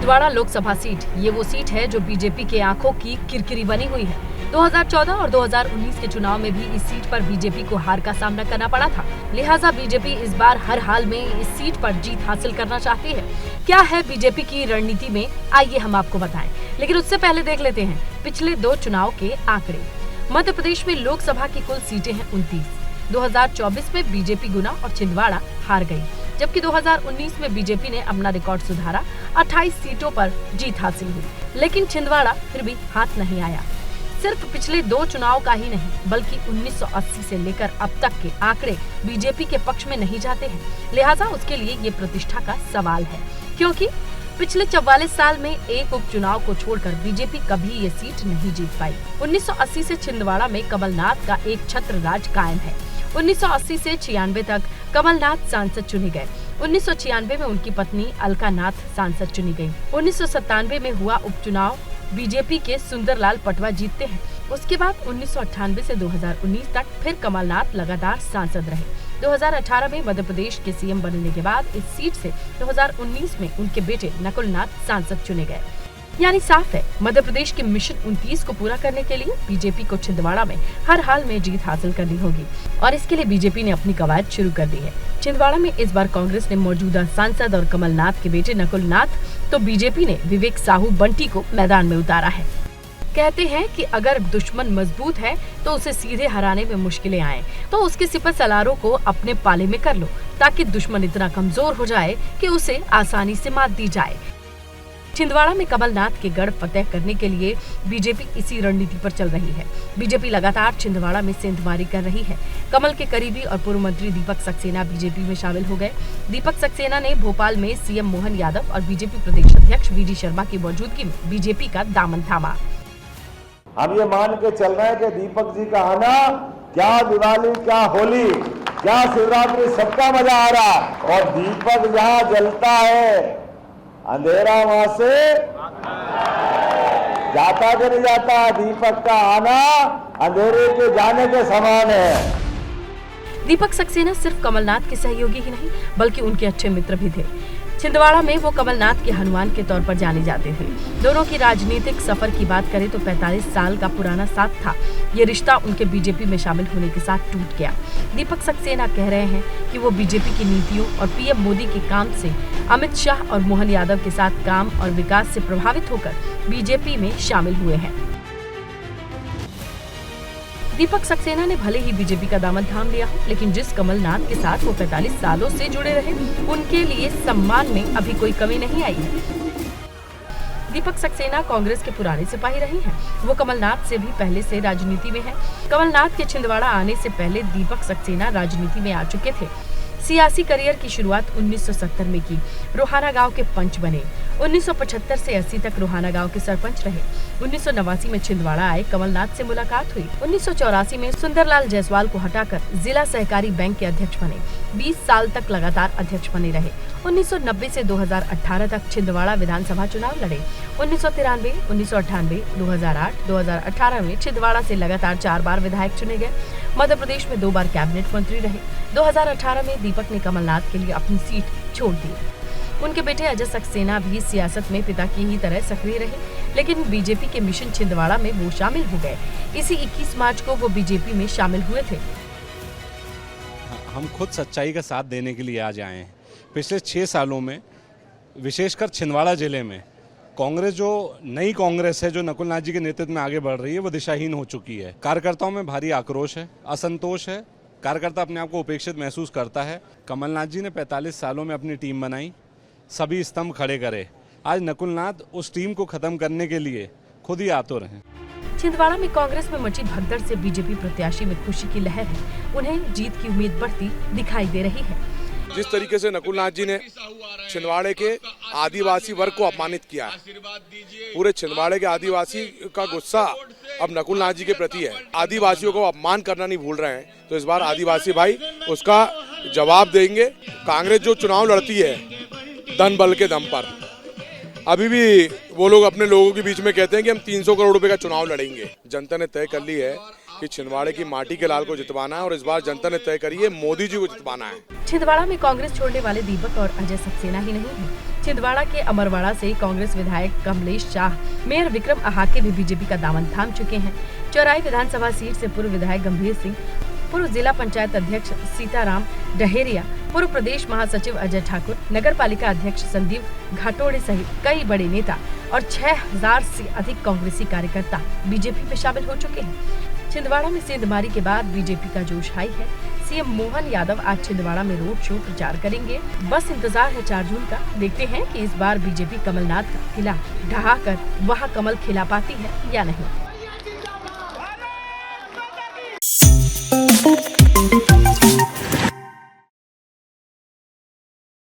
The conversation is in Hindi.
छिंदवाड़ा लोकसभा सीट, ये वो सीट है जो बीजेपी के आंखों की किरकिरी बनी हुई है। 2014 और 2019 के चुनाव में भी इस सीट पर बीजेपी को हार का सामना करना पड़ा था। लिहाजा बीजेपी इस बार हर हाल में इस सीट पर जीत हासिल करना चाहती है। क्या है बीजेपी की रणनीति में, आइए हम आपको बताएं। लेकिन उससे पहले देख लेते हैं पिछले 2 चुनाव के आंकड़े। मध्य प्रदेश में लोकसभा की कुल सीटें हैं 29। 2024 में बीजेपी गुना और छिंदवाड़ा हार गई, जबकि 2019 में बीजेपी ने अपना रिकॉर्ड सुधारा, 28 सीटों पर जीत हासिल हुई। लेकिन छिंदवाड़ा फिर भी हाथ नहीं आया। सिर्फ पिछले 2 चुनाव का ही नहीं, बल्कि 1980 से लेकर अब तक के आंकड़े बीजेपी के पक्ष में नहीं जाते हैं। लिहाजा उसके लिए ये प्रतिष्ठा का सवाल है, क्योंकि पिछले 44 साल में एक उपचुनाव को छोड़कर बीजेपी कभी ये सीट नहीं जीत पाई। 1980 से छिंदवाड़ा में कमलनाथ का एक छत्र राज कायम है। 1980 से 96 तक कमलनाथ सांसद चुने गए। 1996 में उनकी पत्नी अलका नाथ सांसद चुनी गयी। 1997 में हुआ उपचुनाव बीजेपी के सुंदरलाल पटवा जीतते हैं। उसके बाद 1998 से 2019 तक फिर कमलनाथ लगातार सांसद रहे। 2018 में मध्य प्रदेश के सीएम बनने के बाद इस सीट से 2019 में उनके बेटे नकुल नाथ सांसद चुने गए। यानी साफ है, मध्य प्रदेश के मिशन 29 को पूरा करने के लिए बीजेपी को छिंदवाड़ा में हर हाल में जीत हासिल करनी होगी और इसके लिए बीजेपी ने अपनी कवायद शुरू कर दी है। छिंदवाड़ा में इस बार कांग्रेस ने मौजूदा सांसद और कमलनाथ के बेटे नकुल नाथ, तो बीजेपी ने विवेक साहू बंटी को मैदान में उतारा है। कहते हैं कि अगर दुश्मन मजबूत है तो उसे सीधे हराने में मुश्किलें आए, तो उसके सिपह सलारों को अपने पाले में कर लो, ताकि दुश्मन इतना कमजोर हो जाए कि उसे आसानी से मात दी जाए। छिंदवाड़ा में कमलनाथ के गढ़ फतेह करने के लिए बीजेपी इसी रणनीति पर चल रही है। बीजेपी लगातार छिंदवाड़ा में सेंधमारी कर रही है। कमल के करीबी और पूर्व मंत्री दीपक सक्सेना बीजेपी में शामिल हो गए। दीपक सक्सेना ने भोपाल में सीएम मोहन यादव और बीजेपी प्रदेश अध्यक्ष वी डी शर्मा की मौजूदगी में बीजेपी का दामन थामा। हम ये मान के चल रहे हैं कि दीपक जी का आना, क्या दिवाली, क्या होली, क्या शिवरात्रि, सबका मजा आ रहा। और दीपक जहाँ जलता है अंधेरा वहां से जाता कि नहीं जाता। दीपक का आना अंधेरे के जाने के समान है। दीपक सक्सेना सिर्फ कमलनाथ के सहयोगी ही नहीं, बल्कि उनके अच्छे मित्र भी थे। छिंदवाड़ा में वो कमलनाथ के हनुमान के तौर पर जाने जाते थे। दोनों की राजनीतिक सफर की बात करें तो 45 साल का पुराना साथ था। ये रिश्ता उनके बीजेपी में शामिल होने के साथ टूट गया। दीपक सक्सेना कह रहे हैं कि वो बीजेपी की नीतियों और पीएम मोदी के काम से, अमित शाह और मोहन यादव के साथ काम और विकास से प्रभावित होकर बीजेपी में शामिल हुए हैं। दीपक सक्सेना ने भले ही बीजेपी का दामन थाम लिया हो, लेकिन जिस कमलनाथ के साथ वो 45 सालों से जुड़े रहे, उनके लिए सम्मान में अभी कोई कमी नहीं आई है। दीपक सक्सेना कांग्रेस के पुराने सिपाही रहे हैं। वो कमलनाथ से भी पहले से राजनीति में हैं। कमलनाथ के छिंदवाड़ा आने से पहले दीपक सक्सेना राजनीति में आ चुके थे। सियासी करियर की शुरुआत 1970 में की। रोहाना गांव के पंच बने। 1975 से 80 तक रोहाना गांव के सरपंच रहे। 1989 में छिंदवाड़ा आए, कमलनाथ से मुलाकात हुई। 1984 में सुंदरलाल जायसवाल को हटाकर जिला सहकारी बैंक के अध्यक्ष बने। 20 साल तक लगातार अध्यक्ष बने रहे। 1990 से 2018 तक छिंदवाड़ा विधानसभा चुनाव लड़े। 1993, 1998, 2008, 2018 में छिंदवाड़ा से लगातार 4 बार विधायक चुने गए। मध्य प्रदेश में 2 बार कैबिनेट मंत्री रहे। 2018 में दीपक ने कमलनाथ के लिए अपनी सीट छोड़ दी। उनके बेटे अजय सक्सेना भी सियासत में पिता की ही तरह सक्रिय रहे, लेकिन बीजेपी के मिशन छिंदवाड़ा में वो शामिल हो गए। इसी 21 मार्च को वो बीजेपी में शामिल हुए थे। हम खुद सच्चाई का साथ देने के लिए आज आए हैं। पिछले 6 सालों में विशेषकर छिंदवाड़ा जिले में कांग्रेस, जो नई कांग्रेस है, जो नकुल नाथ जी के नेतृत्व में आगे बढ़ रही है, वो दिशाहीन हो चुकी है। कार्यकर्ताओं में भारी आक्रोश है, असंतोष है। कार्यकर्ता अपने आप को उपेक्षित महसूस करता है। कमलनाथ जी ने 45 सालों में अपनी टीम बनाई, सभी स्तंभ खड़े करे। आज नकुल नाथ उस टीम को खत्म करने के लिए खुद ही आतुर हैं। छिंदवाड़ा में कांग्रेस में मची भगदड़ से बीजेपी प्रत्याशी में खुशी की लहर है। उन्हें जीत की उम्मीद बढ़ती दिखाई दे रही है। जिस तरीके से नकुल नाथ जी ने छिंदवाड़े के आदिवासी वर्ग को अपमानित किया है, पूरे छिंदवाड़े के आदिवासी का गुस्सा अब नकुल नाथ जी के प्रति है। आदिवासियों को अपमान करना नहीं भूल रहे हैं, तो इस बार आदिवासी भाई उसका जवाब देंगे। कांग्रेस जो चुनाव लड़ती है धन बल के दम पर, अभी भी वो लोग अपने लोगों के बीच में कहते हैं कि हम 300 करोड़ रुपए का चुनाव लड़ेंगे। जनता ने तय कर ली है कि छिंदवाड़े की माटी के लाल को जितवाना है और इस बार जनता ने तय करी है मोदी जी को जितवाना है। छिंदवाड़ा में कांग्रेस छोड़ने वाले दीपक और अजय सक्सेना ही नहीं है। छिंदवाड़ा के अमरवाड़ा से कांग्रेस विधायक कमलेश शाह, मेयर विक्रम आहाके भी बीजेपी का दामन थाम चुके हैं। चौराई विधानसभा सीट से पूर्व विधायक गंभीर सिंह, पूर्व जिला पंचायत अध्यक्ष सीताराम डहेरिया, पूर्व प्रदेश महासचिव अजय ठाकुर, नगर पालिका अध्यक्ष संदीप घाटोड़े सहित कई बड़े नेता और 6000 से अधिक कांग्रेसी कार्यकर्ता बीजेपी में शामिल हो चुके हैं। छिंदवाड़ा में सेंधमारी के बाद बीजेपी का जोश हाई है। सीएम मोहन यादव आज छिंदवाड़ा में रोड शो प्रचार करेंगे। बस इंतजार है 4 जून का। देखते हैं कि इस बार बीजेपी कमलनाथ का किला ढहाकर वहां कमल खिला पाती है या नहीं।